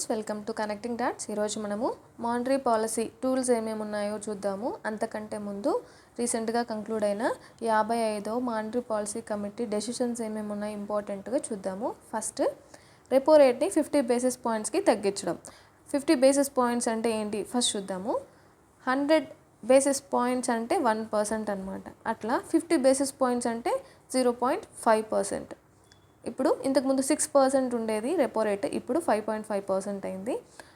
Students, welcome to connecting dots. ఈరోజు మనము monetary policy tools ఏమేమి ఉన్నాయో చూద్దాము. అంతకంటే ముందు రీసెంట్గా కంక్లూడ్ అయిన 55వ మానిటరీ పాలసీ కమిటీ డెసిషన్స్ ఏమేమి ఉన్నాయో ఇంపార్టెంట్గా చూద్దాము. ఫస్ట్, రెపో రేట్ని 50 బేసిస్ పాయింట్స్కి తగ్గించడం. 50 బేసిస్ పాయింట్స్ అంటే ఏంటి ఫస్ట్ చూద్దాము. 100 బేసిస్ పాయింట్స్ అంటే 1% అనమాట. అట్లా 50 బేసిస్ పాయింట్స్ అంటే 0.5%. ఇప్పుడు ఇంతకుముందు 6% ఉండేది రెపో రేట్, ఇప్పుడు 5.5% అయింది.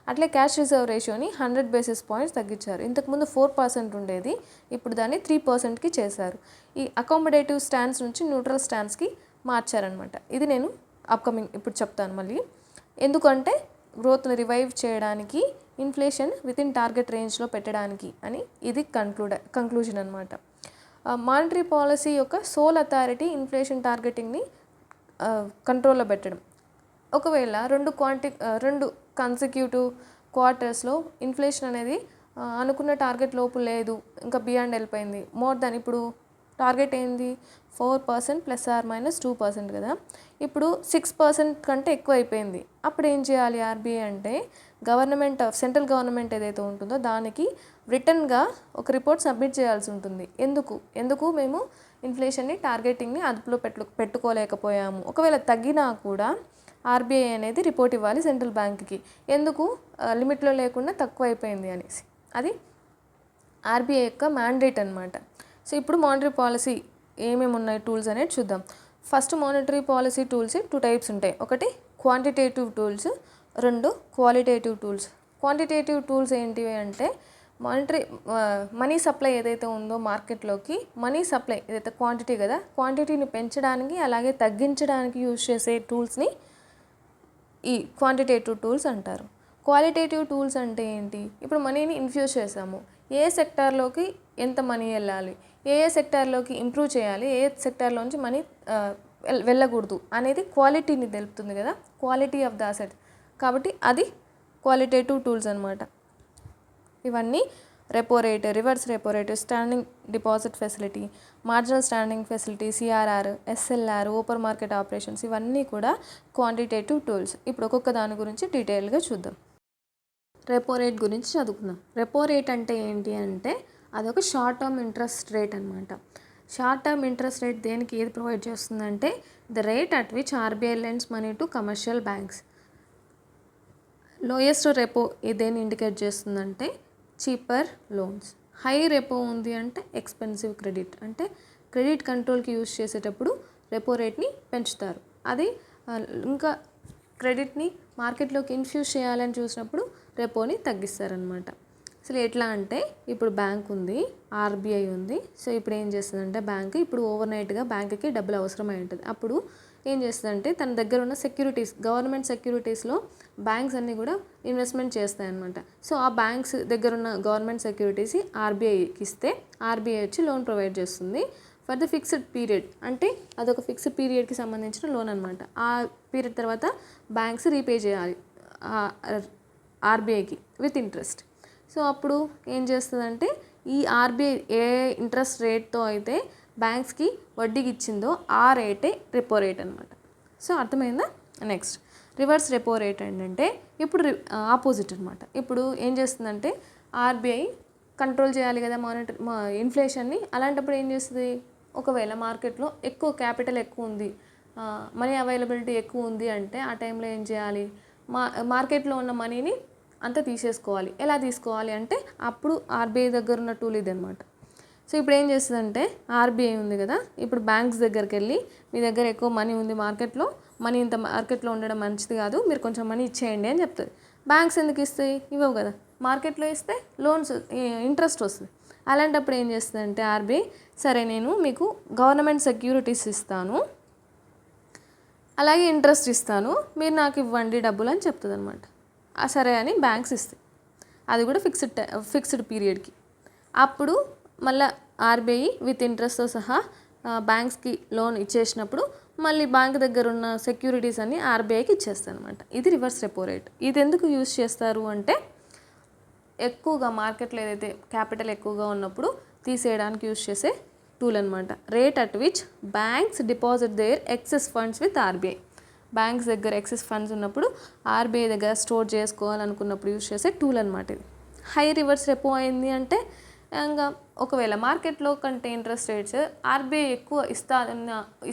అట్లే క్యాష్ రిజర్వ్ రేషియోని 100 బేసిస్ పాయింట్స్ తగ్గించారు. ఇంతకుముందు 4% ఉండేది, ఇప్పుడు దాన్ని 3%కి చేశారు. ఈ అకామిడేటివ్ స్టాన్స్ నుంచి న్యూట్రల్ స్టాన్స్కి మార్చారనమాట. ఇది నేను అప్కమింగ్ ఇప్పుడు చెప్తాను మళ్ళీ. ఎందుకంటే గ్రోత్ని రివైవ్ చేయడానికి, ఇన్ఫ్లేషన్ వితిన్ టార్గెట్ రేంజ్లో పెట్టడానికి అని ఇది కంక్లూజన్ అనమాట. మానిటరీ పాలసీ యొక్క సోల్ అథారిటీ ఇన్ఫ్లేషన్ టార్గెటింగ్ని కంట్రోల్లో పెట్టడం. ఒకవేళ రెండు కన్సిక్యూటివ్ క్వార్టర్స్లో ఇన్ఫ్లేషన్ అనేది అనుకున్న టార్గెట్ లోపు లేదు, ఇంకా బియాండ్ వెళ్ళిపోయింది, మోర్ దాన్ ఇప్పుడు టార్గెట్ ఏంది 4% ±2% కదా, ఇప్పుడు 6% కంటే ఎక్కువ అయిపోయింది. అప్పుడు ఏం చేయాలి ఆర్బీఐ అంటే, సెంట్రల్ గవర్నమెంట్ ఏదైతే ఉంటుందో దానికి రిటర్న్గా ఒక రిపోర్ట్ సబ్మిట్ చేయాల్సి ఉంటుంది. ఎందుకు మేము ఇన్ఫ్లేషన్ని టార్గెటింగ్ని అదుపులో పెట్టుకోలేకపోయాము, ఒకవేళ తగ్గినా కూడా ఆర్బీఐ అనేది రిపోర్ట్ ఇవ్వాలి సెంట్రల్ బ్యాంక్కి, ఎందుకు లిమిట్లో లేకుండా తక్కువ అయిపోయింది అనేసి. అది ఆర్బీఐ యొక్క మ్యాండేట్ అనమాట. సో ఇప్పుడు మానిటరీ పాలసీ ఏమేమి ఉన్నాయి టూల్స్ అనేది చూద్దాం. First, monetary policy tools 2 types ఉంటాయి. ఒకటి quantitative tools, 2 qualitative tools. Quantitative tools ఏంటివి అంటే, మనీ సప్లై ఏదైతే ఉందో మార్కెట్లోకి, మనీ సప్లై ఏదైతే క్వాంటిటీ కదా, క్వాంటిటీని పెంచడానికి అలాగే తగ్గించడానికి యూజ్ చేసే టూల్స్ని ఈ క్వాంటిటేటివ్ టూల్స్ అంటారు. క్వాలిటేటివ్ టూల్స్ అంటే ఏంటి, ఇప్పుడు మనీని ఇన్ఫ్యూజ్ చేసాము, ఏ సెక్టార్లోకి ఎంత మనీ వెళ్ళాలి, ఏ సెక్టార్లోకి ఇంప్రూవ్ చేయాలి, ఏ సెక్టార్లోంచి మనీ వెళ్ళకూడదు అనేది క్వాలిటీని తెలుపుతుంది కదా, క్వాలిటీ ఆఫ్ ద అసెట్. కాబట్టి అది క్వాలిటేటివ్ టూల్స్ అనమాట. ఇవన్నీ repo rate, reverse repo rate, standing deposit facility, marginal standing facility, CRR, SLR, open market operations, ఇవన్నీ కూడా క్వాంటిటేటివ్ టూల్స్. ఇప్పుడు ఒక్కొక్క దాని గురించి డీటెయిల్గా చూద్దాం. రెపో రేట్ గురించి చదువుకుందాం. రెపో రేట్ అంటే ఏంటి అంటే, అదొక షార్ట్ టర్మ్ ఇంట్రెస్ట్ రేట్ అనమాట. షార్ట్ టర్మ్ ఇంట్రెస్ట్ రేట్ దేనికి ఏది ప్రొవైడ్ చేస్తుందంటే, the rate at which RBI lends money to commercial banks. Lowest repo దేన్ని ఇండికేట్ చేస్తుందంటే, చీపర్ లోన్స్. హై రెపో ఉంది అంటే ఎక్స్పెన్సివ్ క్రెడిట్, అంటే క్రెడిట్ కంట్రోల్కి యూజ్ చేసేటప్పుడు రెపో రేట్ని పెంచుతారు. అది ఇంకా క్రెడిట్ని మార్కెట్లోకి ఇన్ఫ్యూజ్ చేయాలని చూసినప్పుడు రెపోని తగ్గిస్తారనమాట. అసలు ఎట్లా అంటే, ఇప్పుడు బ్యాంక్ ఉంది, ఆర్బీఐ ఉంది. సో ఇప్పుడు ఏం చేస్తుందంటే, బ్యాంక్ ఇప్పుడు ఓవర్నైట్గా బ్యాంక్కి డబ్బులు అవసరమై ఉంటుంది. అప్పుడు ఏం చేస్తుందంటే, తన దగ్గర ఉన్న సెక్యూరిటీస్, గవర్నమెంట్ సెక్యూరిటీస్లో బ్యాంక్స్ అన్నీ కూడా ఇన్వెస్ట్మెంట్ చేస్తాయన్నమాట. సో ఆ బ్యాంక్స్ దగ్గర ఉన్న గవర్నమెంట్ సెక్యూరిటీస్ ఆర్బీఐకి ఇస్తే, ఆర్బీఐ వచ్చి లోన్ ప్రొవైడ్ చేస్తుంది ఫర్ ద ఫిక్స్డ్ పీరియడ్. అంటే అదొక ఫిక్స్డ్ పీరియడ్కి సంబంధించిన లోన్ అనమాట. ఆ పీరియడ్ తర్వాత బ్యాంక్స్ రీపే చేయాలి ఆర్బీఐకి విత్ ఇంట్రెస్ట్. సో అప్పుడు ఏం చేస్తుందంటే, ఈ ఆర్బీఐ ఏ ఇంట్రెస్ట్ రేట్తో అయితే బ్యాంక్స్కి వడ్డీకి ఇచ్చిందో ఆ రేటే రెపో రేట్ అనమాట. సో అర్థమైందా? నెక్స్ట్, రివర్స్ రెపో రేట్ ఏంటంటే, ఇప్పుడు ఆపోజిట్ అనమాట. ఇప్పుడు ఏం చేస్తుందంటే, ఆర్బీఐ కంట్రోల్ చేయాలి కదా ఇన్ఫ్లేషన్ని. అలాంటప్పుడు ఏం చేస్తుంది, ఒకవేళ మార్కెట్లో ఎక్కువ క్యాపిటల్ ఎక్కువ ఉంది, మనీ అవైలబిలిటీ ఎక్కువ ఉంది అంటే, ఆ టైంలో ఏం చేయాలి, మార్కెట్లో ఉన్న మనీని అంతా తీసేసుకోవాలి. ఎలా తీసుకోవాలి అంటే, అప్పుడు ఆర్బీఐ దగ్గర ఉన్న టూల్ ఇది అనమాట. సో ఇప్పుడు ఏం చేస్తుందంటే, ఆర్బీఐ ఉంది కదా, ఇప్పుడు బ్యాంక్స్ దగ్గరికి వెళ్ళి, మీ దగ్గర ఎక్కువ మనీ ఉంది మార్కెట్లో, మనీ ఇంత మార్కెట్లో ఉండడం మంచిది కాదు, మీరు కొంచెం మనీ ఇచ్చేయండి అని చెప్తుంది. బ్యాంక్స్ ఎందుకు ఇస్తాయి? ఇవ్వవు కదా. మార్కెట్లో ఇస్తే లోన్స్ ఇంట్రెస్ట్ వస్తుంది. అలాంటప్పుడు ఏం చేస్తుందంటే ఆర్బీఐ, సరే నేను మీకు గవర్నమెంట్ సెక్యూరిటీస్ ఇస్తాను, అలాగే ఇంట్రెస్ట్ ఇస్తాను, మీరు నాకు ఇవ్వండి డబ్బులు అని చెప్తుంది అనమాట. సరే అని బ్యాంక్స్ ఇస్తాయి, అది కూడా ఫిక్స్డ్ పీరియడ్కి. అప్పుడు మళ్ళీ ఆర్బీఐ విత్ ఇంట్రెస్ట్తో సహా బ్యాంక్స్కి లోన్ ఇచ్చేసినప్పుడు మళ్ళీ బ్యాంక్ దగ్గర ఉన్న సెక్యూరిటీస్ అన్ని ఆర్బీఐకి ఇచ్చేస్తాయి అనమాట. ఇది రివర్స్ రెపో రేట్. ఇది ఎందుకు యూజ్ చేస్తారు అంటే, ఎక్కువగా మార్కెట్లో ఏదైతే క్యాపిటల్ ఎక్కువగా ఉన్నప్పుడు తీసేయడానికి యూజ్ చేసే టూల్ అనమాట. Rate at which banks deposit their excess funds with RBI. Banks దగ్గర ఎక్సెస్ ఫండ్స్ ఉన్నప్పుడు ఆర్బీఐ దగ్గర స్టోర్ చేసుకోవాలనుకున్నప్పుడు యూజ్ చేసే టూల్ అనమాట ఇది. హై రివర్స్ రెపో అయింది అంటే ఇంకా ఒకవేళ మార్కెట్లో కంటే ఇంట్రెస్ట్ రేట్స్ ఆర్బీఐ ఎక్కువ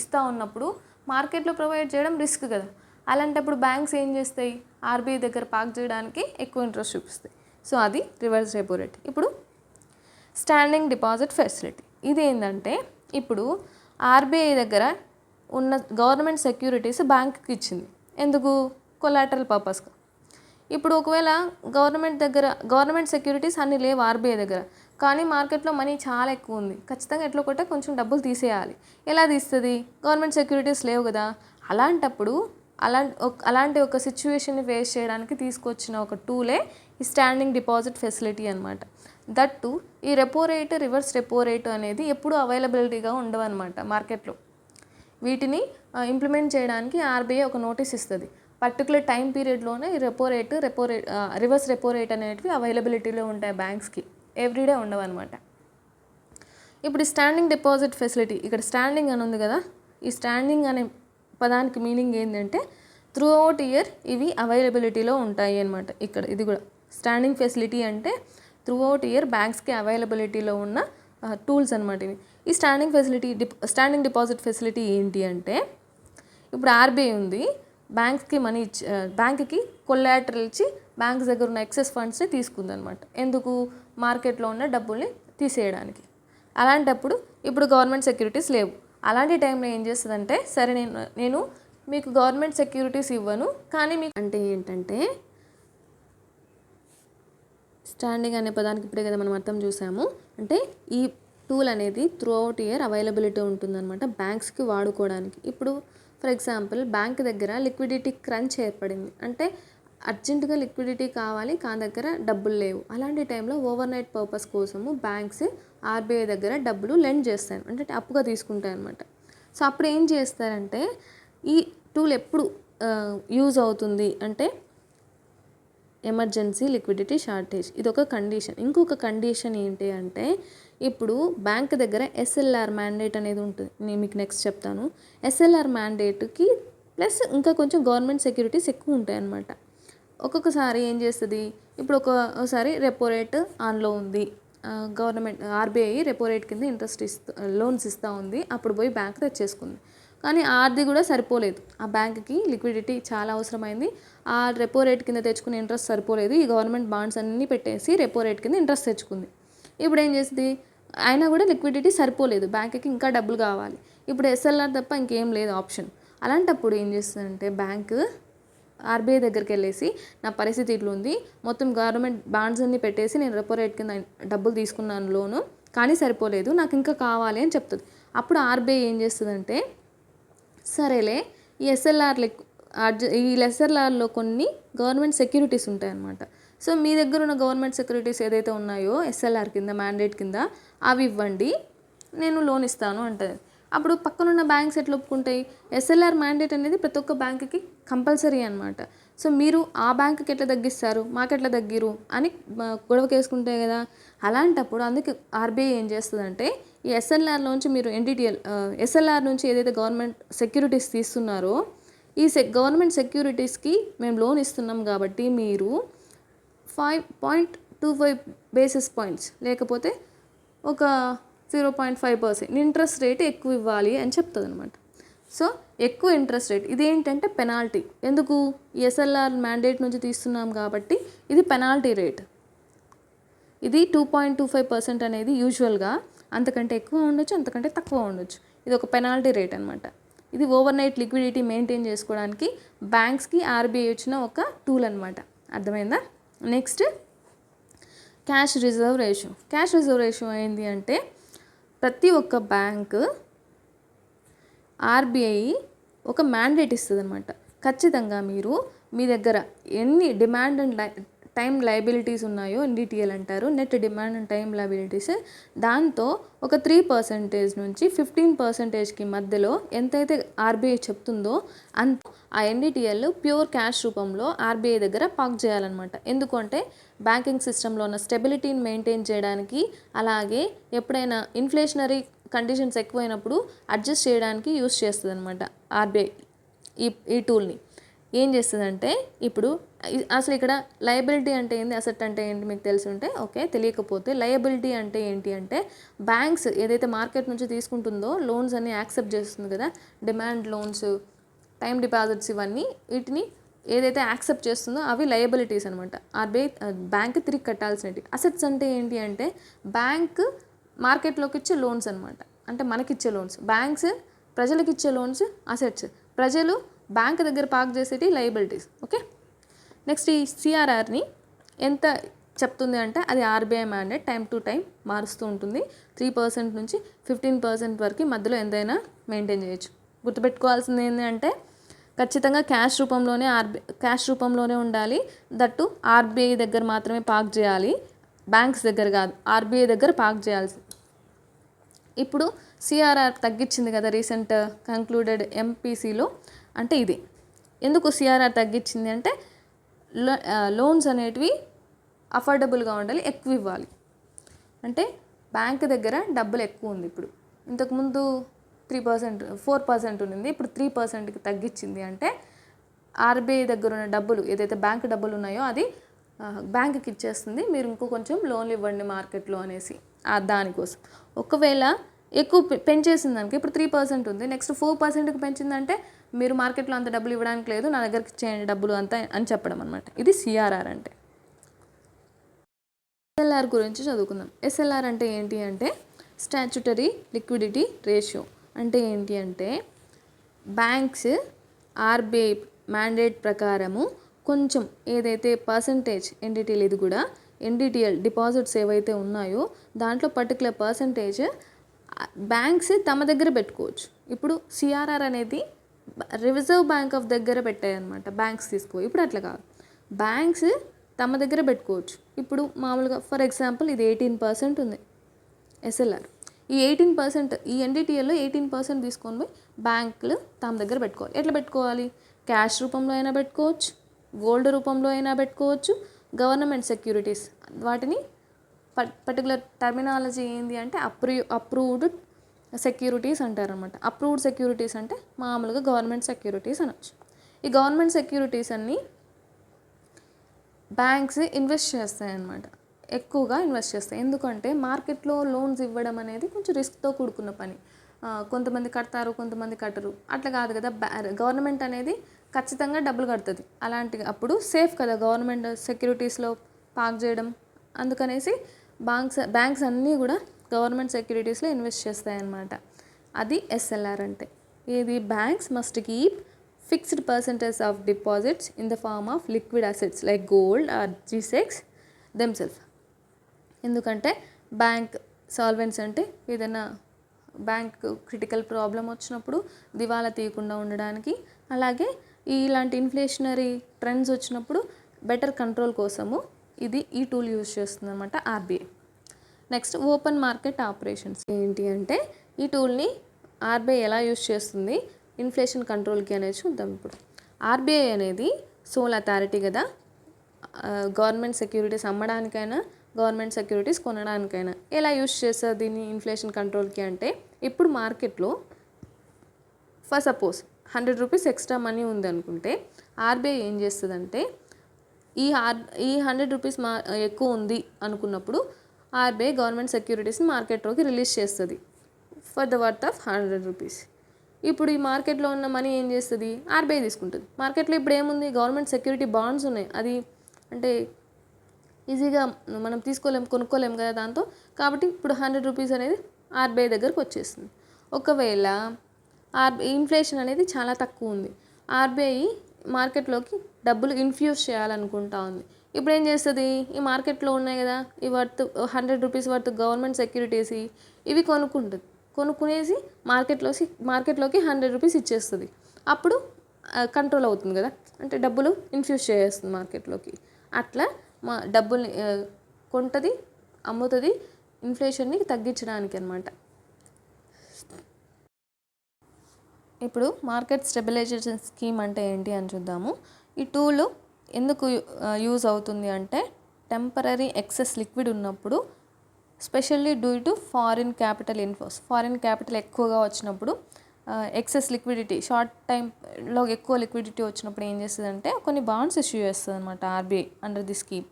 ఇస్తూ ఉన్నప్పుడు మార్కెట్లో ప్రొవైడ్ చేయడం రిస్క్ కదా. అలాంటప్పుడు బ్యాంక్స్ ఏం చేస్తాయి, ఆర్బీఐ దగ్గర పార్క్ చేయడానికి ఎక్కువ ఇంట్రెస్ట్ చూపిస్తాయి. సో అది రివర్స్ రెపో రేట్. ఇప్పుడు స్టాండింగ్ డిపాజిట్ ఫెసిలిటీ ఇది ఏంటంటే, ఇప్పుడు ఆర్బీఐ దగ్గర ఉన్న గవర్నమెంట్ సెక్యూరిటీస్ బ్యాంక్కి ఇచ్చింది. ఎందుకు? కొలాటరల్ పర్పస్గా. ఇప్పుడు ఒకవేళ గవర్నమెంట్ సెక్యూరిటీస్ అన్నీ లేవు ఆర్బీఐ దగ్గర, కానీ మార్కెట్లో మనీ చాలా ఎక్కువ ఉంది, ఖచ్చితంగా ఎట్లా కొట్టే కొంచెం డబ్బులు తీసేయాలి. ఎలా తీస్తుంది? గవర్నమెంట్ సెక్యూరిటీస్ లేవు కదా. అలాంటప్పుడు అలాంటి ఒక సిచ్యువేషన్ని ఫేస్ చేయడానికి తీసుకొచ్చిన ఒక టూలే ఈ స్టాండింగ్ డిపాజిట్ ఫెసిలిటీ అనమాట. దట్టు ఈ repo rate, reverse repo rate అనేది ఎప్పుడూ అవైలబిలిటీగా ఉండవు అనమాట మార్కెట్లో. వీటిని ఇంప్లిమెంట్ చేయడానికి ఆర్బీఐ ఒక నోటీస్ ఇస్తుంది. పర్టికులర్ టైం పీరియడ్లోనే ఈ రివర్స్ రెపో రేట్ అనేటివి అవైలబిలిటీలో ఉంటాయి బ్యాంక్స్కి, ఎవ్రీడే ఉండవు అనమాట. ఇప్పుడు ఈ స్టాండింగ్ డిపాజిట్ ఫెసిలిటీ, ఇక్కడ స్టాండింగ్ అని ఉంది కదా, ఈ స్టాండింగ్ అనే పదానికి మీనింగ్ ఏంటంటే త్రూ అవుట్ ఇయర్ ఇవి అవైలబిలిటీలో ఉంటాయి అనమాట. ఇక్కడ ఇది కూడా స్టాండింగ్ ఫెసిలిటీ అంటే త్రూ అవుట్ ఇయర్ బ్యాంక్స్కి అవైలబిలిటీలో ఉన్న టూల్స్ అనమాట ఇవి. ఈ స్టాండింగ్ డిపాజిట్ ఫెసిలిటీ ఏంటి అంటే, ఇప్పుడు ఆర్బీఐ ఉంది, బ్యాంక్స్కి మనీ బ్యాంక్కి కొలాటరల్ ఇచ్చి బ్యాంక్స్ దగ్గర ఉన్న ఎక్సెస్ ఫండ్స్ని తీసుకుందనమాట. ఎందుకు? మార్కెట్లో ఉన్న డబ్బుల్ని తీసేయడానికి. అలాంటప్పుడు ఇప్పుడు గవర్నమెంట్ సెక్యూరిటీస్ లేవు. అలాంటి టైంలో ఏం చేస్తుందంటే, సరే నేను మీకు గవర్నమెంట్ సెక్యూరిటీస్ ఇవ్వను, కానీ మీకు అంటే ఏంటంటే, స్టాండింగ్ అనే పదానికి ఇప్పుడే కదా మనం అర్థం చూసాము. అంటే ఈ టూల్ అనేది త్రూ అవుట్ ఇయర్ అవైలబిలిటీ ఉంటుందన్నమాట బ్యాంక్స్కి వాడుకోవడానికి. ఇప్పుడు ఫర్ ఎగ్జాంపుల్ బ్యాంక్ దగ్గర లిక్విడిటీ క్రంచ్ ఏర్పడింది అంటే అర్జెంటుగా లిక్విడిటీ కావాలి, కానీ దగ్గర డబ్బులు లేవు. అలాంటి టైంలో ఓవర్ నైట్ పర్పస్ కోసము బ్యాంక్స్ ఆర్బీఐ దగ్గర డబ్బులు లెండ్ చేస్తాయి, అంటే అప్పుగా తీసుకుంటాయి అనమాట. సో అప్పుడు ఏం చేస్తారంటే, ఈ టూల్ ఎప్పుడు యూజ్ అవుతుంది అంటే ఎమర్జెన్సీ లిక్విడిటీ షార్టేజ్, ఇది ఒక కండిషన్. ఇంకొక కండిషన్ ఏంటి అంటే, ఇప్పుడు బ్యాంక్ దగ్గర ఎస్ఎల్ఆర్ మ్యాండేట్ అనేది ఉంటుంది. నేను మీకు నెక్స్ట్ చెప్తాను. ఎస్ఎల్ఆర్ మ్యాండేట్కి ప్లస్ ఇంకా కొంచెం గవర్నమెంట్ సెక్యూరిటీస్ ఎక్కువ ఉంటాయి అన్నమాట. ఒక్కొక్కసారి ఏం చేస్తుంది, ఇప్పుడు ఒకసారి రెపో రేట్ ఆన్లో ఉంది, గవర్నమెంట్ ఆర్బీఐ రెపో రేట్ కింద లోన్స్ ఇస్తూ ఉంది, అప్పుడు పోయి బ్యాంక్ తెచ్చేసుకుంది. కానీ ఆర్ది కూడా సరిపోలేదు, ఆ బ్యాంక్కి లిక్విడిటీ చాలా అవసరమైంది, ఆ రెపో రేట్ కింద తెచ్చుకునే ఇంట్రెస్ట్ సరిపోలేదు, ఈ గవర్నమెంట్ బాండ్స్ అన్నీ పెట్టేసి రెపో రేట్ కింద ఇంట్రెస్ట్ తెచ్చుకుంది. ఇప్పుడు ఏం చేస్తుంది, అయినా కూడా లిక్విడిటీ సరిపోలేదు, బ్యాంక్కి ఇంకా డబ్బులు కావాలి. ఇప్పుడు ఎస్ఎల్ఆర్ తప్ప ఇంకేం లేదు ఆప్షన్. అలాంటప్పుడు ఏం చేస్తుందంటే, బ్యాంకు ఆర్బీఐ దగ్గరికి వెళ్ళేసి నా పరిస్థితి ఇట్లా ఉంది, మొత్తం గవర్నమెంట్ బాండ్స్ అన్నీ పెట్టేసి నేను రెపో రేట్ కింద డబ్బులు తీసుకున్నాను లోను, కానీ సరిపోలేదు, నాకు ఇంకా కావాలి అని చెప్తుంది. అప్పుడు ఆర్బీఐ ఏం చేస్తుందంటే, సరేలే ఈ ఎస్ఎల్ఆర్లో కొన్ని గవర్నమెంట్ సెక్యూరిటీస్ ఉంటాయన్నమాట. సో మీ దగ్గర ఉన్న గవర్నమెంట్ సెక్యూరిటీస్ ఏదైతే ఉన్నాయో ఎస్ఎల్ఆర్ కింద మ్యాండేట్ కింద అవి ఇవ్వండి, నేను లోన్ ఇస్తాను అంటుంది. అప్పుడు పక్కనున్న బ్యాంక్స్ ఎట్లా ఒప్పుకుంటాయి, ఎస్ఎల్ఆర్ మ్యాండేట్ అనేది ప్రతి ఒక్క బ్యాంకుకి కంపల్సరీ అనమాట. సో మీరు ఆ బ్యాంకుకి ఎట్లా తగ్గిస్తారు, మాకెట్లా తగ్గిరు అని గొడవకి వేసుకుంటాయి కదా. అలాంటప్పుడు అందుకే ఆర్బీఐ ఏం చేస్తుందంటే, ఈ ఎస్ఎల్ఆర్లోంచి మీరు ఎస్ఎల్ఆర్ నుంచి ఏదైతే గవర్నమెంట్ సెక్యూరిటీస్ తీస్తున్నారో ఈ గవర్నమెంట్ సెక్యూరిటీస్కి మేము లోన్ ఇస్తున్నాం కాబట్టి మీరు 5.25 బేసిస్ పాయింట్స్ లేకపోతే ఒక 0.5% ఇంట్రెస్ట్ రేట్ ఎక్కువ ఇవ్వాలి అని చెప్తుంది అనమాట. సో ఎక్కువ ఇంట్రెస్ట్ రేట్ ఇదేంటంటే పెనాల్టీ. ఎందుకు, ఎస్ఎల్ఆర్ మ్యాండేట్ నుంచి తీస్తున్నాం కాబట్టి ఇది పెనాల్టీ రేట్. ఇది 2.25% అనేది యూజువల్గా అంతకంటే ఎక్కువ ఉండొచ్చు, అంతకంటే తక్కువ ఉండొచ్చు. ఇది ఒక పెనాల్టీ రేట్ అనమాట. ఇది ఓవర్ నైట్ లిక్విడిటీ మెయింటైన్ చేసుకోవడానికి బ్యాంక్స్కి ఆర్బీఐ ఇచ్చిన ఒక టూల్ అనమాట. అర్థమైందా? Next cash reserve ratio. Cash reserve ratio ఏంటి అంటే, ప్రతి ఒక్క బ్యాంకు ఆర్బీఐ ఒక మ్యాండేట్ ఇస్తుంది అనమాట. ఖచ్చితంగా మీరు మీ దగ్గర ఎన్ని డిమాండ్ అండ్ టైం లయబిలిటీస్ ఉన్నాయో ఎన్డిటిఎల్ అంటారు, net demand and time liabilities, దాంతో ఒక 3% నుంచి 15%కి మధ్యలో ఎంతైతే ఆర్బీఐ చెప్తుందో అంత ఆ ఎన్డిటిఎల్ ప్యూర్ క్యాష్ రూపంలో ఆర్బీఐ దగ్గర పార్క్ చేయాలన్నమాట. ఎందుకంటే బ్యాంకింగ్ సిస్టంలో ఉన్న స్టెబిలిటీని మెయింటైన్ చేయడానికి, అలాగే ఎప్పుడైనా ఇన్ఫ్లేషనరీ కండిషన్స్ ఎక్కువైనప్పుడు అడ్జస్ట్ చేయడానికి యూస్ చేస్తుంది అనమాట ఆర్బీఐ. ఈ టూల్ని ఏం చేస్తుందంటే, ఇప్పుడు అసలు ఇక్కడ లయబిలిటీ అంటే ఏంటి, అసెట్ అంటే ఏంటి మీకు తెలిసి ఉంటే ఓకే, తెలియకపోతే లయబిలిటీ అంటే ఏంటి అంటే, బ్యాంక్స్ ఏదైతే మార్కెట్ నుంచి తీసుకుంటుందో లోన్స్ అన్ని యాక్సెప్ట్ చేస్తుంది కదా, డిమాండ్ లోన్స్, టైం డిపాజిట్స్, ఇవన్నీ వీటిని ఏదైతే యాక్సెప్ట్ చేస్తుందో అవి లయబిలిటీస్ అనమాట. ఆర్బీఐ బ్యాంక్ తిరిగి కట్టాల్సినవి. అసెట్స్ అంటే ఏంటి అంటే, బ్యాంక్ మార్కెట్లోకి ఇచ్చే లోన్స్ అనమాట, అంటే మనకిచ్చే లోన్స్. బ్యాంక్స్ ప్రజలకు ఇచ్చే లోన్స్ అసెట్స్, ప్రజలు బ్యాంక్ దగ్గర పార్క్ చేసేటి లయబిలిటీస్. ఓకే, నెక్స్ట్ ఈ సిఆర్ఆర్ని ఎంత చెప్తుంది అంటే, అది RBI mandate, time to time మారుస్తూ ఉంటుంది. 3% నుంచి 15% వరకు మధ్యలో ఎంతైనా మెయింటైన్ చేయొచ్చు. గుర్తుపెట్టుకోవాల్సింది ఏంటంటే, ఖచ్చితంగా క్యాష్ రూపంలోనే ఉండాలి. దట్టు ఆర్బీఐ దగ్గర మాత్రమే పార్క్ చేయాలి, బ్యాంక్స్ దగ్గర కాదు, ఆర్బీఐ దగ్గర పార్క్ చేయాల్సి. ఇప్పుడు సిఆర్ఆర్ తగ్గించింది కదా రీసెంట్ కంక్లూడెడ్ ఎంపీసీలో, అంటే ఇది ఎందుకు సిఆర్ఆర్ తగ్గించింది అంటే, లోన్స్ అనేటివి అఫోర్డబుల్గా ఉండాలి, ఎక్కువ ఇవ్వాలి. అంటే బ్యాంక్ దగ్గర డబ్బులు ఎక్కువ ఉంది. ఇప్పుడు ఇంతకుముందు 3%, 4% ఉండింది, ఇప్పుడు 3%కి తగ్గించింది. అంటే ఆర్బీఐ దగ్గర ఉన్న డబ్బులు, ఏదైతే బ్యాంక్ డబ్బులు ఉన్నాయో అది బ్యాంకుకి ఇచ్చేస్తుంది, మీరు ఇంకో కొంచెం లోన్లు ఇవ్వండి మార్కెట్లో అనేసి. దానికోసం ఒకవేళ ఎక్కువ పెంచేసింది దానికి, ఇప్పుడు 3% ఉంది, నెక్స్ట్ 4%కి పెంచిందంటే మీరు మార్కెట్లో అంత డబ్బులు ఇవ్వడానికి లేదు, నా దగ్గరికి ఇచ్చేయండి డబ్బులు అంతా అని చెప్పడం అనమాట. ఇది సిఆర్ఆర్ అంటే. ఎస్ఎల్ఆర్ గురించి చదువుకుందాం. ఎస్ఎల్ఆర్ అంటే ఏంటి అంటే, స్టాచ్యుటరీ లిక్విడిటీ రేషియో. అంటే ఏంటి అంటే, బ్యాంక్స్ ఆర్బీఐ మ్యాండేట్ ప్రకారము కొంచెం ఏదైతే పర్సంటేజ్, ఎన్డిటిఎల్ ఇది కూడా, ఎన్డిటిఎల్ డిపాజిట్స్ ఏవైతే ఉన్నాయో దాంట్లో పర్టికులర్ పర్సంటేజ్ బ్యాంక్స్ తమ దగ్గర పెట్టుకోవచ్చు. ఇప్పుడు సిఆర్ఆర్ అనేది రిజర్వ్ బ్యాంక్ ఆఫ్ దగ్గర పెట్టాయి అనమాట, బ్యాంక్స్ తీసుకో. ఇప్పుడు అట్లా కాదు, బ్యాంక్స్ తమ దగ్గర పెట్టుకోవచ్చు. ఇప్పుడు మామూలుగా ఫర్ ఎగ్జాంపుల్ ఇది 18% ఉంది ఎస్ఎల్ఆర్. ఈ 18%, ఈ ఎన్డిటిఎల్లో 18% తీసుకొని పోయి బ్యాంకులు తమ దగ్గర పెట్టుకోవాలి. ఎట్లా పెట్టుకోవాలి? క్యాష్ రూపంలో అయినా పెట్టుకోవచ్చు, గోల్డ్ రూపంలో అయినా పెట్టుకోవచ్చు, గవర్నమెంట్ సెక్యూరిటీస్, వాటిని పర్టికులర్ టర్మినాలజీ ఏంటి అంటే అప్రూవ్డ్ సెక్యూరిటీస్ అంటారనమాట. అప్రూవ్డ్ సెక్యూరిటీస్ అంటే మామూలుగా గవర్నమెంట్ సెక్యూరిటీస్ అనొచ్చు. ఈ గవర్నమెంట్ సెక్యూరిటీస్ అన్నీ బ్యాంక్స్ ఇన్వెస్ట్ చేస్తాయన్నమాట, ఎక్కువగా ఇన్వెస్ట్ చేస్తాయి. ఎందుకంటే మార్కెట్లో లోన్స్ ఇవ్వడం అనేది కొంచెం రిస్క్తో కూడుకున్న పని. కొంతమంది కడతారు, కొంతమంది కట్టరు, అట్లా కాదు కదా. గవర్నమెంట్ అనేది ఖచ్చితంగా డబ్బులు కడుతుంది. అప్పుడు సేఫ్ కదా గవర్నమెంట్ సెక్యూరిటీస్లో పార్క్ చేయడం. అందుకనేసి బ్యాంక్స్ అన్నీ కూడా గవర్నమెంట్ సెక్యూరిటీస్లో ఇన్వెస్ట్ చేస్తాయన్నమాట. అది ఎస్ఎల్ఆర్ అంటే. ఇది banks must keep fixed percentage of deposits in the form of liquid assets like gold or G secs themself. ఎందుకంటే బ్యాంక్ సాల్వెన్సీ అంటే ఏదైనా బ్యాంక్ క్రిటికల్ ప్రాబ్లం వచ్చినప్పుడు దివాలా తీయకుండా ఉండడానికి, అలాగే ఇలాంటి ఇన్ఫ్లేషనరీ ట్రెండ్స్ వచ్చినప్పుడు బెటర్ కంట్రోల్ కోసము ఈ టూల్ యూజ్ చేస్తుంది అనమాట RBI. Next open market operations ఏంటి అంటే, ఈ టూల్ని ఆర్బీఐ ఎలా యూజ్ చేస్తుంది ఇన్ఫ్లేషన్ కంట్రోల్కి అనేది చూద్దాం. ఇప్పుడు ఆర్బీఐ అనేది సోల్ అథారిటీ కదా, గవర్నమెంట్ సెక్యూరిటీస్ అమ్మడానికైనా గవర్నమెంట్ సెక్యూరిటీస్ కొనడానికైనా ఎలా యూజ్ చేస్తుంది దీన్ని ఇన్ఫ్లేషన్ కంట్రోల్కి అంటే, ఇప్పుడు మార్కెట్లో for suppose 100 rupees extra money ఉంది అనుకుంటే, ఆర్బీఐ ఏం చేస్తుందంటే, ఈ 100 రూపీస్ ఎక్కువ ఉంది అనుకున్నప్పుడు ఆర్బీఐ గవర్నమెంట్ సెక్యూరిటీస్ని మార్కెట్లోకి రిలీజ్ చేస్తుంది for the worth of 100 rupees. ఇప్పుడు ఈ మార్కెట్లో ఉన్న మనీ ఏం చేస్తుంది? ఆర్బీఐ తీసుకుంటుంది. మార్కెట్లో ఇప్పుడు ఏముంది? గవర్నమెంట్ సెక్యూరిటీ బాండ్స్ ఉన్నాయి. అది అంటే ఈజీగా మనం కొనుక్కోలేము కదా దాంతో. కాబట్టి ఇప్పుడు 100 రూపీస్ అనేది ఆర్బీఐ దగ్గరకు వచ్చేస్తుంది. ఒకవేళ ఇన్ఫ్లేషన్ అనేది చాలా తక్కువ ఉంది, ఆర్బీఐ మార్కెట్లోకి డబ్బులు ఇన్ఫ్యూజ్ చేయాలనుకుంటా ఉంది. ఇప్పుడు ఏం చేస్తుంది? ఈ మార్కెట్లో ఉన్నాయి కదా ఈ 100 రూపీస్ వర్త్ గవర్నమెంట్ సెక్యూరిటీస్, ఇవి కొనుక్కునేసి మార్కెట్లోకి 100 రూపీస్ ఇచ్చేస్తుంది. అప్పుడు కంట్రోల్ అవుతుంది కదా, అంటే డబ్బులు ఇన్ఫ్యూజ్ చేస్తుంది మార్కెట్లోకి. అట్లా డబ్బుల్ని కొంటది, అమ్ముతుంది, ఇన్ఫ్లేషన్ని తగ్గించడానికి అనమాట. ఇప్పుడు మార్కెట్ స్టెబిలైజేషన్ స్కీమ్ అంటే ఏంటి అని చూద్దాము. ఈ టూల్ ఎందుకు యూజ్ అవుతుంది అంటే, టెంపరరీ ఎక్సెస్ లిక్విడ్ ఉన్నప్పుడు, specially due to foreign capital inflows, foreign capital ఎక్కువగా వచ్చినప్పుడు ఎక్సెస్ లిక్విడిటీ షార్ట్ టైంలో ఎక్కువ లిక్విడిటీ వచ్చినప్పుడు ఏం చేస్తుందంటే కొన్ని బాండ్స్ ఇష్యూ చేస్తుంది అనమాట ఆర్బీఐ అండర్ ది స్కీమ్.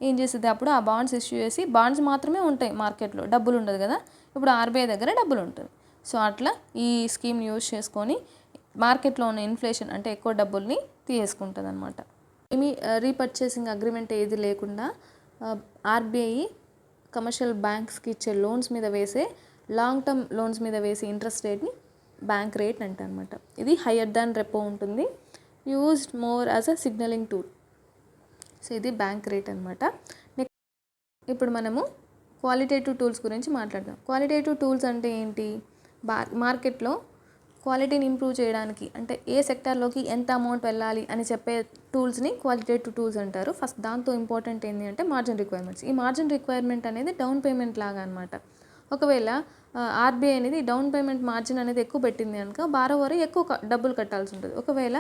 ఏం చేస్తుంది అప్పుడు ఆ బాండ్స్ ఇష్యూ చేసి బాండ్స్ మాత్రమే ఉంటాయి మార్కెట్లో, డబ్బులు ఉండదు కదా. ఇప్పుడు ఆర్బీఐ దగ్గర డబ్బులు ఉంటుంది. సో అట్లా ఈ స్కీమ్ యూజ్ చేసుకొని మార్కెట్లో ఉన్న ఇన్ఫ్లేషన్ అంటే ఎక్కువ డబ్బుల్ని తీసేసుకుంటుంది అనమాట. ఏమి రీపర్చేసింగ్ అగ్రిమెంట్ ఏది లేకుండా ఆర్బీఐ కమర్షియల్ బ్యాంక్స్కి ఇచ్చే లోన్స్ మీద వేసే లాంగ్ టర్మ్ లోన్స్ మీద వేసే ఇంట్రెస్ట్ రేట్ని బ్యాంక్ రేట్ అంట అనమాట. ఇది హయ్యర్ దాన్ రెపో ఉంటుంది, used more as a signalling tool. So ఇది బ్యాంక్ రేట్ అనమాట. నెక్స్ట్ ఇప్పుడు మనము క్వాలిటేటివ్ టూల్స్ గురించి మాట్లాడదాం. క్వాలిటేటివ్ టూల్స్ అంటే ఏంటి? మార్కెట్లో క్వాలిటీని ఇంప్రూవ్ చేయడానికి అంటే ఏ సెక్టార్లోకి ఎంత అమౌంట్ వెళ్ళాలి అని చెప్పే టూల్స్ని క్వాలిటేటివ్ టూల్స్ అంటారు. ఫస్ట్ దాంతో ఇంపార్టెంట్ ఏంటి అంటే మార్జిన్ రిక్వైర్మెంట్స్. ఈ మార్జిన్ రిక్వైర్మెంట్ అనేది డౌన్ పేమెంట్ లాగా అనమాట. ఒకవేళ ఆర్బీఐ అనేది డౌన్ పేమెంట్ మార్జిన్ అనేది ఎక్కువ పెట్టింది కనుక బారోవర్ ఎక్కువ డబ్బులు కట్టాల్సి ఉంటుంది. ఒకవేళ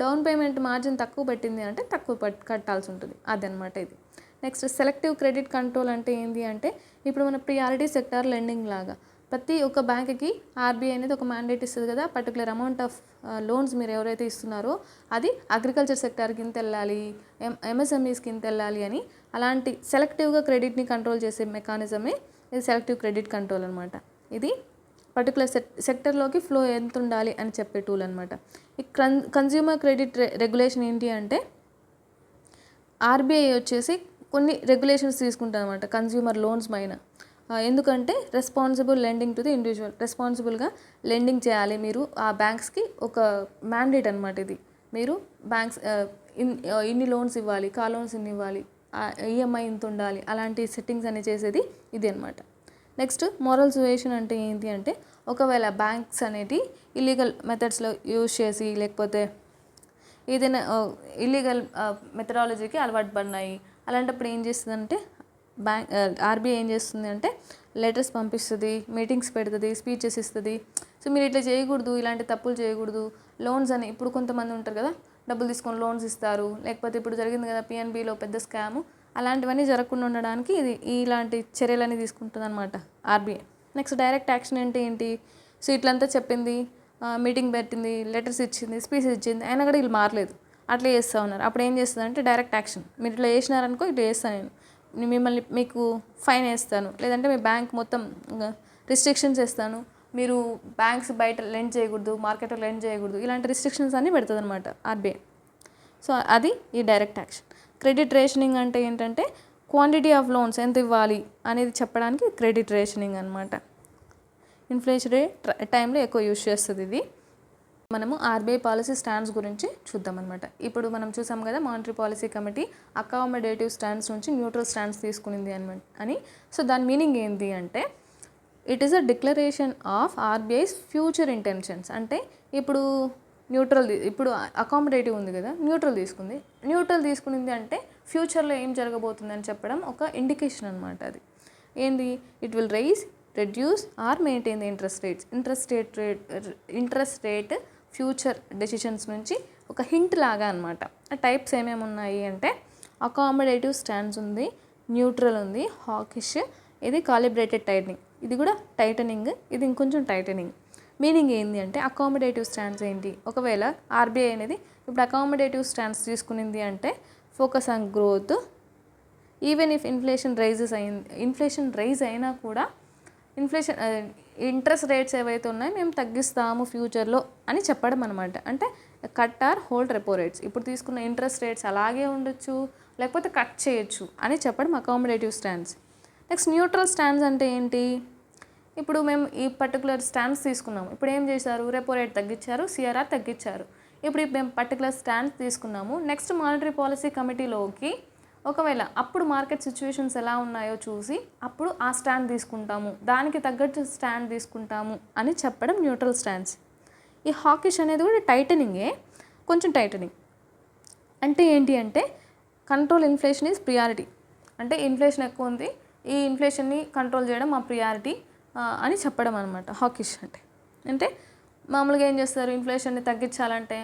డౌన్ పేమెంట్ మార్జిన్ తక్కువ పెట్టింది అంటే తక్కువ కట్టాల్సి ఉంటుంది. అదనమాట ఇది. నెక్స్ట్ సెలెక్టివ్ క్రెడిట్ కంట్రోల్ అంటే ఏంటి అంటే ఇప్పుడు మన ప్రియారిటీ సెక్టార్ లెండింగ్ లాగా ప్రతి ఒక్క బ్యాంక్కి ఆర్బీఐ అనేది ఒక మ్యాండేట్ ఇస్తుంది కదా, పర్టికులర్ అమౌంట్ ఆఫ్ లోన్స్ మీరు ఎవరైతే ఇస్తున్నారో అది అగ్రికల్చర్ సెక్టార్కి ఇంత వెళ్ళాలి, ఎంఎస్ఎంఈస్కి ఇంత వెళ్ళాలి అని. అలాంటి సెలెక్టివ్గా క్రెడిట్ని కంట్రోల్ చేసే మెకానిజమే ఇది సెలెక్టివ్ క్రెడిట్ కంట్రోల్ అనమాట. ఇది పర్టికులర్ సెక్టర్లోకి ఫ్లో ఎంత ఉండాలి అని చెప్పే టూల్ అనమాట. ఈ కన్జ్యూమర్ క్రెడిట్ రెగ్యులేషన్ ఏంటి అంటే ఆర్బీఐ వచ్చేసి కొన్ని రెగ్యులేషన్స్ తీసుకుంటుంది అనమాట కన్జ్యూమర్ లోన్స్ పైన. ఎందుకంటే responsible lending to the individual, రెస్పాన్సిబుల్గా లెండింగ్ చేయాలి మీరు ఆ బ్యాంక్స్కి ఒక మ్యాండేట్ అనమాట ఇది. మీరు బ్యాంక్స్ ఇన్ని లోన్స్ ఇవ్వాలి, కార్ లోన్స్ ఇన్ని ఇవ్వాలి, ఈఎంఐ ఇంత ఉండాలి, అలాంటి సెట్టింగ్స్ అని చేసేది ఇది అనమాట. నెక్స్ట్ మోరల్ సుయేషన్ అంటే ఏంటి అంటే ఒకవేళ బ్యాంక్స్ అనేటి ఇల్లీగల్ మెథడ్స్లో యూజ్ చేసి లేకపోతే ఏదైనా ఇల్లీగల్ మెథడాలజీకి అలవాటు పడినాయి, అలాంటప్పుడు ఏం చేస్తుందంటే ఆర్బీఐ ఏం చేస్తుంది అంటే లెటర్స్ పంపిస్తుంది, మీటింగ్స్ పెడుతుంది, స్పీచెస్ ఇస్తుంది. సో మీరు ఇట్లా చేయకూడదు, ఇలాంటి తప్పులు చేయకూడదు. లోన్స్ అని ఇప్పుడు కొంతమంది ఉంటారు కదా, డబ్బులు తీసుకొని లోన్స్ ఇస్తారు, లేకపోతే ఇప్పుడు జరిగింది కదా పిఎన్బిలో పెద్ద స్కామ్, అలాంటివన్నీ జరగకుండా ఉండడానికి ఇది ఇలాంటి చర్యలన్నీ తీసుకుంటుంది అనమాట ఆర్బీఐ. నెక్స్ట్ డైరెక్ట్ యాక్షన్ అంటే ఏంటి? సో ఇట్లంతా చెప్పింది, మీటింగ్ పెట్టింది, లెటర్స్ ఇచ్చింది, స్పీచెస్ ఇచ్చింది, అయినా కూడా వీళ్ళు మారలేదు, అట్లా చేస్తూ ఉన్నారు. అప్పుడు ఏం చేస్తుంది అంటే డైరెక్ట్ యాక్షన్. మీరు ఇట్లా చేసినారనుకో ఇట్లా చేస్తాను నేను, మిమ్మల్ని మీకు ఫైన్ వేస్తాను, లేదంటే మీ బ్యాంక్ మొత్తం రిస్ట్రిక్షన్స్ వేస్తాను, మీరు బ్యాంక్స్ బయట లెండ్ చేయకూడదు, మార్కెట్లో లెండ్ చేయకూడదు, ఇలాంటి రిస్ట్రిక్షన్స్ అన్నీ పెడుతుంది అనమాట ఆర్బీఐ. సో అది ఈ డైరెక్ట్ యాక్షన్. క్రెడిట్ రేషనింగ్ అంటే ఏంటంటే క్వాంటిటీ ఆఫ్ లోన్స్ ఎంత ఇవ్వాలి అనేది చెప్పడానికి క్రెడిట్ రేషనింగ్ అనమాట. ఇన్ఫ్లేషన్ రేట్ టైంలో ఎక్కువ యూజ్ చేస్తుంది ఇది. మనము ఆర్బీఐ పాలసీ స్టాండ్స్ గురించి చూద్దాం అనమాట. ఇప్పుడు మనం చూసాం కదా monetary policy committee accommodative stands నుంచి న్యూట్రల్ స్టాండ్స్ తీసుకునింది అని. సో దాని మీనింగ్ ఏంటి అంటే it is a declaration of RBI's future intentions. అంటే ఇప్పుడు ఇప్పుడు అకామిడేటివ్ ఉంది కదా, న్యూట్రల్ తీసుకునింది అంటే ఫ్యూచర్లో ఏం జరగబోతుందని చెప్పడం ఒక ఇండికేషన్ అనమాట. అది ఏంది? It will rise, reduce or maintain the interest rate future decisions నుంచి ఒక హింట్ లాగా అనమాట. టైప్స్ ఏమేమి ఉన్నాయి అంటే అకామిడేటివ్ స్టాండ్స్ ఉంది, న్యూట్రల్ ఉంది, హాకిష్, ఇది కాలిబ్రేటెడ్ టైటనింగ్, ఇది కూడా టైటనింగ్, ఇది ఇంకొంచెం టైటనింగ్. మీనింగ్ ఏంటి అంటే అకామిడేటివ్ స్టాండ్స్ ఏంటి? ఒకవేళ ఆర్బీఐ అనేది ఇప్పుడు అకామిడేటివ్ స్టాండ్స్ తీసుకునింది అంటే focus on growth, even if inflation rise అయినా కూడా ఇంట్రెస్ట్ రేట్స్ ఏవైతే ఉన్నాయో మేము తగ్గిస్తాము ఫ్యూచర్లో అని చెప్పడం అనమాట. అంటే cut or hold repo rates, ఇప్పుడు తీసుకున్న ఇంట్రెస్ట్ రేట్స్ అలాగే ఉండొచ్చు, లేకపోతే కట్ చేయొచ్చు అని చెప్పడం accommodative stands. Next neutral stands అంటే ఏంటి? ఇప్పుడు మేము ఈ పర్టికులర్ స్టాండ్స్ తీసుకున్నాము, ఇప్పుడు ఏం చేశారు? రెపో రేట్ తగ్గించారు, సిఆర్ఆర్ తగ్గించారు. ఇప్పుడు మేము పర్టికులర్ స్టాండ్స్ తీసుకున్నాము, నెక్స్ట్ మానిటరీ పాలసీ కమిటీలోకి ఒకవేళ అప్పుడు మార్కెట్ సిచ్యువేషన్స్ ఎలా ఉన్నాయో చూసి అప్పుడు ఆ స్టాండ్ తీసుకుంటాము, దానికి తగ్గట్టు స్టాండ్ తీసుకుంటాము అని చెప్పడం న్యూట్రల్ స్టాండ్స్. ఈ హాకిష్ అనేది కూడా టైటనింగే, కొంచెం టైటనింగ్. అంటే ఏంటి అంటే కంట్రోల్ ఇన్ఫ్లేషన్ ఈజ్ ప్రియారిటీ, అంటే ఇన్ఫ్లేషన్ ఎక్కువ ఉంది, ఈ ఇన్ఫ్లేషన్ని కంట్రోల్ చేయడం మా ప్రియారిటీ అని చెప్పడం అనమాట హాకిష్ అంటే. అంటే మామూలుగా ఏం చేస్తారు? ఇన్ఫ్లేషన్ని తగ్గించాలంటే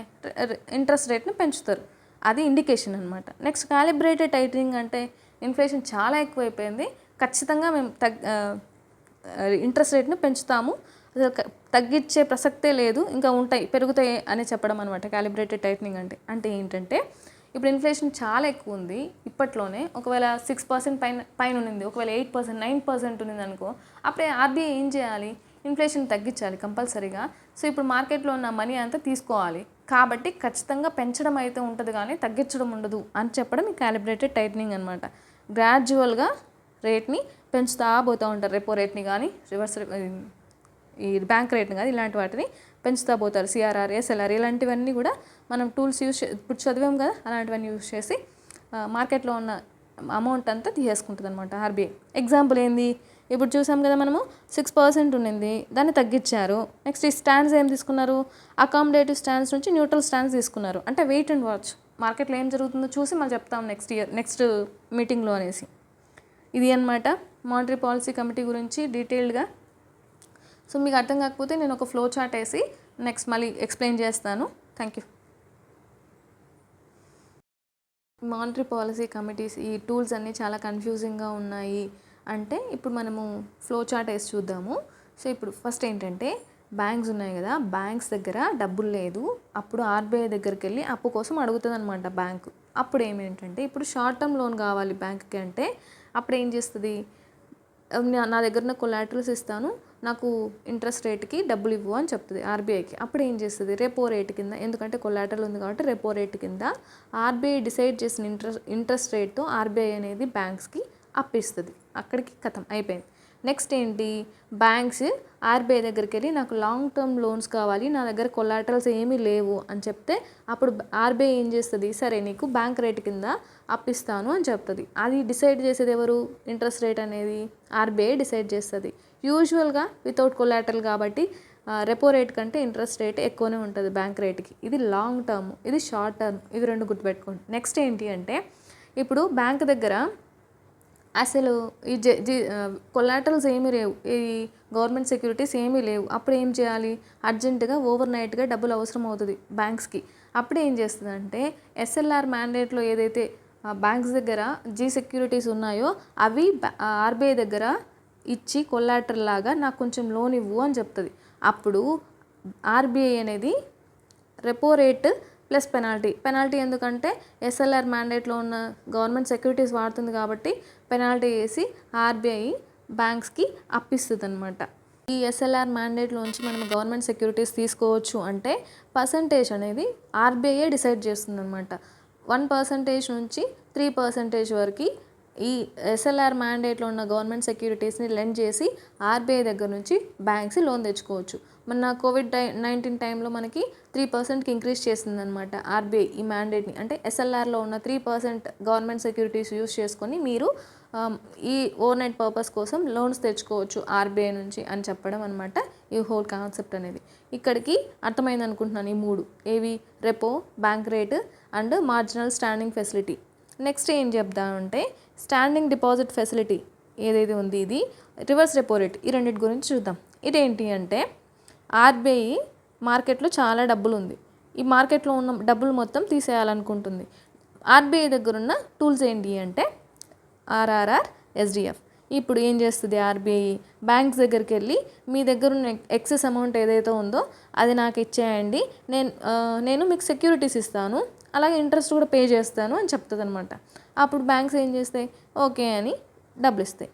ఇంట్రెస్ట్ రేట్ని పెంచుతారు, అది ఇండికేషన్ అనమాట. నెక్స్ట్ కాలిబ్రేటెడ్ టైటనింగ్ అంటే ఇన్ఫ్లేషన్ చాలా ఎక్కువైపోయింది, ఖచ్చితంగా మేము ఇంట్రెస్ట్ రేట్ని పెంచుతాము అసలు తగ్గించే ప్రసక్తే లేదు, ఇంకా ఉంటాయి పెరుగుతాయి అని చెప్పడం అనమాట క్యాలిబ్రేటెడ్ టైట్నింగ్ అంటే. అంటే ఏంటంటే ఇప్పుడు ఇన్ఫ్లేషన్ చాలా ఎక్కువ ఉంది ఇప్పట్లోనే. ఒకవేళ 6% పైన ఉన్నింది, ఒకవేళ 8%, 9% ఉన్నింది అనుకో, అప్పుడే ఆర్బీఐ ఏం చేయాలి? ఇన్ఫ్లేషన్ తగ్గించాలి కంపల్సరీగా. సో ఇప్పుడు మార్కెట్లో ఉన్న మనీ అంతా తీసుకోవాలి, కాబట్టి ఖచ్చితంగా పెంచడం అయితే ఉంటుంది కానీ తగ్గించడం ఉండదు అని చెప్పడం ఈ క్యాలిబ్రేటెడ్ టైట్నింగ్ అనమాట. గ్రాడ్యువల్గా రేట్ని పెంచుతూ పోతూ ఉంటారు, రెపో రేట్ని కానీ రివర్స్ ఈ బ్యాంక్ రేట్ని కానీ ఇలాంటి వాటిని పెంచుతూ పోతారు. సిఆర్ఆర్, ఎస్ఎల్ఆర్ ఇలాంటివన్నీ కూడా మనం టూల్స్ యూస్ ఇప్పుడు చదివాం కదా, అలాంటివన్నీ యూస్ చేసి మార్కెట్లో ఉన్న అమౌంట్ అంతా తీసేసుకుంటుంది అనమాట ఆర్బీఐ. ఎగ్జాంపుల్ ఏంది, ఇప్పుడు చూసాం కదా మనము 6% ఉండింది, దాన్ని తగ్గించారు. నెక్స్ట్ ఈ స్టాండ్స్ ఏం తీసుకున్నారు? అకామిడేటివ్ స్టాండ్స్ నుంచి న్యూట్రల్ స్టాండ్స్ తీసుకున్నారు. అంటే వెయిట్ అండ్ వాచ్, మార్కెట్లో ఏం జరుగుతుందో చూసి మనం చెప్తాం నెక్స్ట్ మీటింగ్లో అనేసి. ఇది అనమాట మానిటరీ పాలసీ కమిటీ గురించి డీటెయిల్డ్గా. సో మీకు అర్థం కాకపోతే నేను ఒక ఫ్లో చార్ట్ వేసి నెక్స్ట్ మళ్ళీ ఎక్స్ప్లెయిన్ చేస్తాను. Thank you. Monetary policy committees ఈ టూల్స్ అన్నీ చాలా కన్ఫ్యూజింగ్గా ఉన్నాయి అంటే ఇప్పుడు మనము ఫ్లో చార్ట్ వేసి చూద్దాము. సో ఇప్పుడు ఫస్ట్ ఏంటంటే బ్యాంక్స్ ఉన్నాయి కదా, బ్యాంక్స్ దగ్గర డబ్బులు లేదు, అప్పుడు ఆర్బీఐ దగ్గరికి వెళ్ళి అప్పు కోసం అడుగుతుంది అనమాట బ్యాంకు. అప్పుడు ఏమేంటంటే ఇప్పుడు షార్ట్ టర్మ్ లోన్ కావాలి బ్యాంక్కి అంటే అప్పుడు ఏం చేస్తుంది, నా దగ్గర ఉన్న కొలాటరల్స్ ఇస్తాను, నాకు ఇంట్రెస్ట్ రేట్కి డబ్బులు ఇవ్వు అని చెప్తుంది ఆర్బీఐకి. అప్పుడు ఏం చేస్తుంది, రెపో రేట్ కింద, ఎందుకంటే కొలాటరల్ ఉంది కాబట్టి రెపో రేట్ కింద ఆర్బీఐ డిసైడ్ చేసిన ఇంట్రెస్ట్ రేట్తో ఆర్బీఐ అనేది బ్యాంక్స్కి అప్పిస్తుంది. అక్కడికి కథం అయిపోయింది. నెక్స్ట్ ఏంటి, బ్యాంక్స్ ఆర్బీఐ దగ్గరికి వెళ్ళి నాకు లాంగ్ టర్మ్ లోన్స్ కావాలి, నా దగ్గర కొలాటరల్స్ ఏమీ లేవు అని చెప్తే అప్పుడు ఆర్బీఐ ఏం చేస్తుంది, సరే నీకు బ్యాంక్ రేట్ కింద అప్పిస్తాను అని చెప్తుంది. అది డిసైడ్ చేసేది ఎవరు, ఇంట్రెస్ట్ రేట్ అనేది ఆర్బీఐ డిసైడ్ చేస్తుంది. యూజువల్గా వితౌట్ కొలాటరల్ కాబట్టి రెపో రేట్ కంటే ఇంట్రెస్ట్ రేట్ ఎక్కువనే ఉంటుంది బ్యాంక్ రేట్కి. ఇది లాంగ్ టర్మ్, ఇది షార్ట్ టర్మ్, ఇవి రెండు గుర్తుపెట్టుకోండి. నెక్స్ట్ ఏంటి అంటే ఇప్పుడు బ్యాంక్ దగ్గర అసలు ఈ కొలాటరల్స్ ఏమీ లేవు, ఈ గవర్నమెంట్ సెక్యూరిటీస్ ఏమీ లేవు. అప్పుడు ఏం చేయాలి, అర్జెంటుగా ఓవర్ నైట్గా డబ్బులు అవసరం అవుతుంది బ్యాంక్స్కి. అప్పుడు ఏం చేస్తుంది అంటే ఎస్ఎల్ఆర్ మ్యాండేట్లో ఏదైతే బ్యాంక్స్ దగ్గర జీ సెక్యూరిటీస్ ఉన్నాయో అవి ఆర్బీఐ దగ్గర ఇచ్చి కొలాటరల్ లాగా నాకు కొంచెం లోన్ ఇవ్వు అని చెప్తుంది. అప్పుడు ఆర్బీఐ అనేది రెపో రేట్ ప్లస్ పెనాల్టీ ఎందుకంటే ఎస్ఎల్ఆర్ మ్యాండేట్లో ఉన్న గవర్నమెంట్ సెక్యూరిటీస్ వాడుతుంది కాబట్టి పెనాల్టీ వేసి ఆర్బీఐ బ్యాంక్స్కి అప్పిస్తుంది అనమాట. ఈ ఎస్ఎల్ఆర్ మ్యాండేట్లోంచి మనం గవర్నమెంట్ సెక్యూరిటీస్ తీసుకోవచ్చు అంటే పర్సంటేజ్ అనేది ఆర్బీఐ డిసైడ్ చేస్తుంది అనమాట. 1% నుంచి 3% వరకు ఈ ఎస్ఎల్ఆర్ మ్యాండేట్లో ఉన్న గవర్నమెంట్ సెక్యూరిటీస్ని లెండ్ చేసి ఆర్బీఐ దగ్గర నుంచి బ్యాంక్స్ లోన్ తెచ్చుకోవచ్చు. మన COVID-19 టైంలో మనకి 3%కి ఇంక్రీజ్ చేసింది అనమాట ఆర్బీఐ ఈ మ్యాండేట్ని. అంటే ఎస్ఎల్ఆర్లో ఉన్న 3% గవర్నమెంట్ సెక్యూరిటీస్ యూస్ చేసుకొని మీరు ఈ ఓవర్ నైట్ పర్పస్ కోసం లోన్స్ తెచ్చుకోవచ్చు ఆర్బీఐ నుంచి అని చెప్పడం అనమాట ఈ హోల్ కాన్సెప్ట్ అనేది. ఇక్కడికి అర్థమైంది అనుకుంటున్నాను. ఈ మూడు ఏవి, repo, bank rate and marginal standing facility. Next ఏం చెప్దామంటే స్టాండింగ్ డిపాజిట్ ఫెసిలిటీ ఏదైతే ఉంది, ఇది రివర్స్ రెపో రేట్, ఈ రెండింటి గురించి చూద్దాం. ఇదేంటి అంటే ఆర్బీఐ మార్కెట్లో చాలా డబ్బులు ఉంది, ఈ మార్కెట్లో ఉన్న డబ్బులు మొత్తం తీసేయాలనుకుంటుంది. ఆర్బీఐ దగ్గర ఉన్న టూల్స్ ఏంటి అంటే ఆర్ఆర్ఆర్, ఎస్డిఎఫ్. ఇప్పుడు ఏం చేస్తుంది ఆర్బీఐ, బ్యాంక్స్ దగ్గరికి వెళ్ళి మీ దగ్గర ఉన్న ఎక్సెస్ అమౌంట్ ఏదైతే ఉందో అది నాకు ఇచ్చేయండి, నేను మీకు సెక్యూరిటీస్ ఇస్తాను, అలాగే ఇంట్రెస్ట్ కూడా పే చేస్తాను అని చెప్తుంది అనమాట. అప్పుడు బ్యాంక్స్ ఏం చేస్తాయి, ఓకే అని డబ్బులు ఇస్తాయి.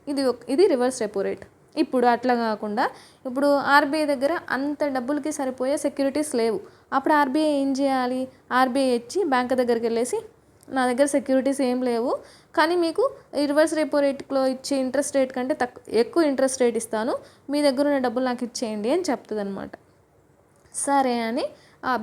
ఇది రివర్స్ రెపో రేట్. ఇప్పుడు అట్లా కాకుండా ఇప్పుడు ఆర్బీఐ దగ్గర అంత డబ్బులకి సరిపోయే సెక్యూరిటీస్ లేవు. అప్పుడు ఆర్బీఐ ఏం చేయాలి, ఆర్బీఐ ఇచ్చి బ్యాంక్ దగ్గరికి వెళ్ళేసి నా దగ్గర సెక్యూరిటీస్ ఏం లేవు కానీ మీకు రివర్స్ రెపో రేట్లో ఇచ్చే ఇంట్రెస్ట్ రేట్ కంటే ఎక్కువ ఇంట్రెస్ట్ రేట్ ఇస్తాను, మీ దగ్గర ఉన్న డబ్బులు నాకు ఇచ్చేయండి అని చెప్తుంది అనమాట. సరే అని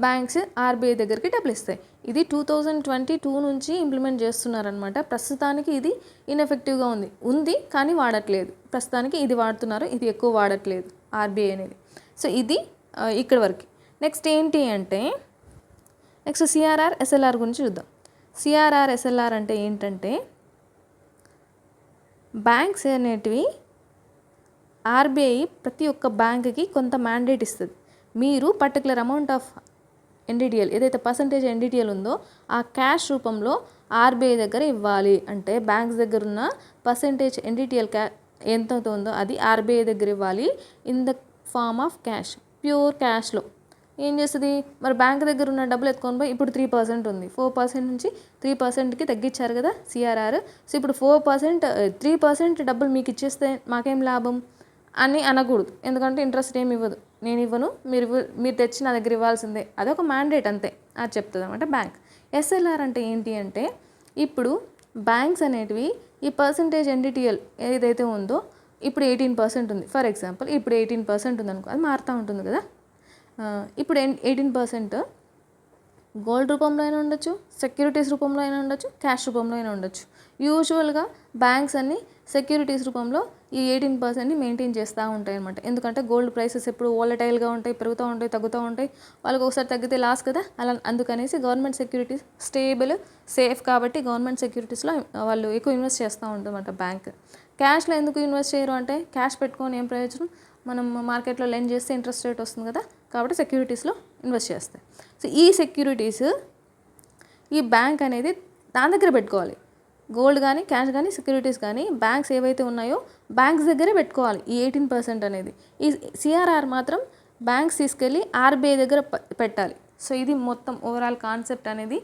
బ్యాంక్స్ ఆర్బీఐ దగ్గరికి డబ్బులు ఇస్తాయి. ఇది 2022 నుంచి ఇంప్లిమెంట్ చేస్తున్నారనమాట. ప్రస్తుతానికి ఇది ఇన్ఎఫెక్టివ్గా ఉంది కానీ వాడట్లేదు. ప్రస్తుతానికి ఇది వాడుతున్నారు, ఇది ఎక్కువ వాడట్లేదు ఆర్బీఐ అనేది. సో ఇది ఇక్కడ వరకు. నెక్స్ట్ ఏంటి అంటే నెక్స్ట్ సిఆర్ఆర్, ఎస్ఎల్ఆర్ గురించి చూద్దాం. సిఆర్ఆర్, ఎస్ఎల్ఆర్ అంటే ఏంటంటే బ్యాంక్స్ అనేటివి ఆర్బీఐ ప్రతి ఒక్క బ్యాంక్కి కొంత మ్యాండేట్ ఇస్తుంది. మీరు పర్టికులర్ అమౌంట్ ఆఫ్ ఎన్డీటీఎల్ ఏదైతే పర్సంటేజ్ ఎన్డీటీఎల్ ఉందో ఆ క్యాష్ రూపంలో ఆర్బీఐ దగ్గర ఇవ్వాలి. అంటే బ్యాంక్స్ దగ్గర ఉన్న పర్సంటేజ్ ఎన్డీటీఎల్ ఎంత ఉందో అది ఆర్బీఐ దగ్గర ఇవ్వాలి. In the form of cash, pure క్యాష్లో ఏం చేస్తుంది, మరి బ్యాంక్ దగ్గర ఉన్న డబ్బులు ఎత్తుకొని పోయి ఇప్పుడు 3% ఉంది, 4% నుంచి 3%కి తగ్గించారు కదా సిఆర్ఆర్. సో ఇప్పుడు 4% 3% డబ్బులు మీకు ఇచ్చేస్తే మాకేం లాభం అని అనకూడదు, ఎందుకంటే ఇంట్రెస్ట్ ఏమి ఇవ్వదు, నేను ఇవ్వను, మీరు తెచ్చి నా దగ్గర ఇవ్వాల్సిందే, అదొక మ్యాండేట్ అంతే, అది చెప్తుంది అనమాట బ్యాంక్. ఎస్ఎల్ఆర్ అంటే ఏంటి అంటే, ఇప్పుడు బ్యాంక్స్ అనేటివి ఈ పర్సంటేజ్ ఎన్డిటిఎల్ ఏదైతే ఉందో ఇప్పుడు 18% ఉంది, ఫర్ ఎగ్జాంపుల్ ఇప్పుడు 18% ఉంది అనుకో, అది మారుతూ ఉంటుంది కదా. ఇప్పుడు 18% గోల్డ్ రూపంలో అయినా ఉండొచ్చు, సెక్యూరిటీస్ రూపంలో అయినా ఉండొచ్చు, క్యాష్ రూపంలో అయినా ఉండొచ్చు. యూజువల్గా బ్యాంక్స్ అన్ని సెక్యూరిటీస్ రూపంలో ఈ 18%ని మెయింటైన్ చేస్తూ ఉంటాయి అనమాట, ఎందుకంటే గోల్డ్ ప్రైసెస్ ఎప్పుడు వాలటైల్గా ఉంటాయి, పెరుగుతూ ఉంటాయి, తగ్గుతూ ఉంటాయి, వాళ్ళకి ఒకసారి తగ్గితే లాస్ కదా, అలా అందుకనేసి గవర్నమెంట్ సెక్యూరిటీస్ స్టేబుల్ సేఫ్ కాబట్టి గవర్నమెంట్ సెక్యూరిటీస్లో వాళ్ళు ఎక్కువ ఇన్వెస్ట్ చేస్తూ ఉంటారన్నమాట బ్యాంక్. క్యాష్లో ఎందుకు ఇన్వెస్ట్ చేయరు అంటే, క్యాష్ పెట్టుకొని ఏం ప్రయోజనం, మనం మార్కెట్లో లెండ్ చేస్తే ఇంట్రెస్ట్ రేట్ వస్తుంది కదా, కాబట్టి సెక్యూరిటీస్లో ఇన్వెస్ట్ చేస్తాయి. సో ఈ సెక్యూరిటీస్ ఈ బ్యాంక్ అనేది దాని దగ్గర పెట్టుకోవాలి, గోల్డ్ కానీ క్యాష్ కానీ సెక్యూరిటీస్ కానీ బ్యాంక్స్ ఏవైతే ఉన్నాయో బ్యాంక్స్ దగ్గరే పెట్టుకోవాలి ఈ 18% అనేది. ఈ సిఆర్ఆర్ మాత్రం బ్యాంక్స్ తీసుకెళ్ళి ఆర్బీఐ దగ్గర పెట్టాలి. సో ఇది మొత్తం ఓవరాల్ కాన్సెప్ట్ అనేది.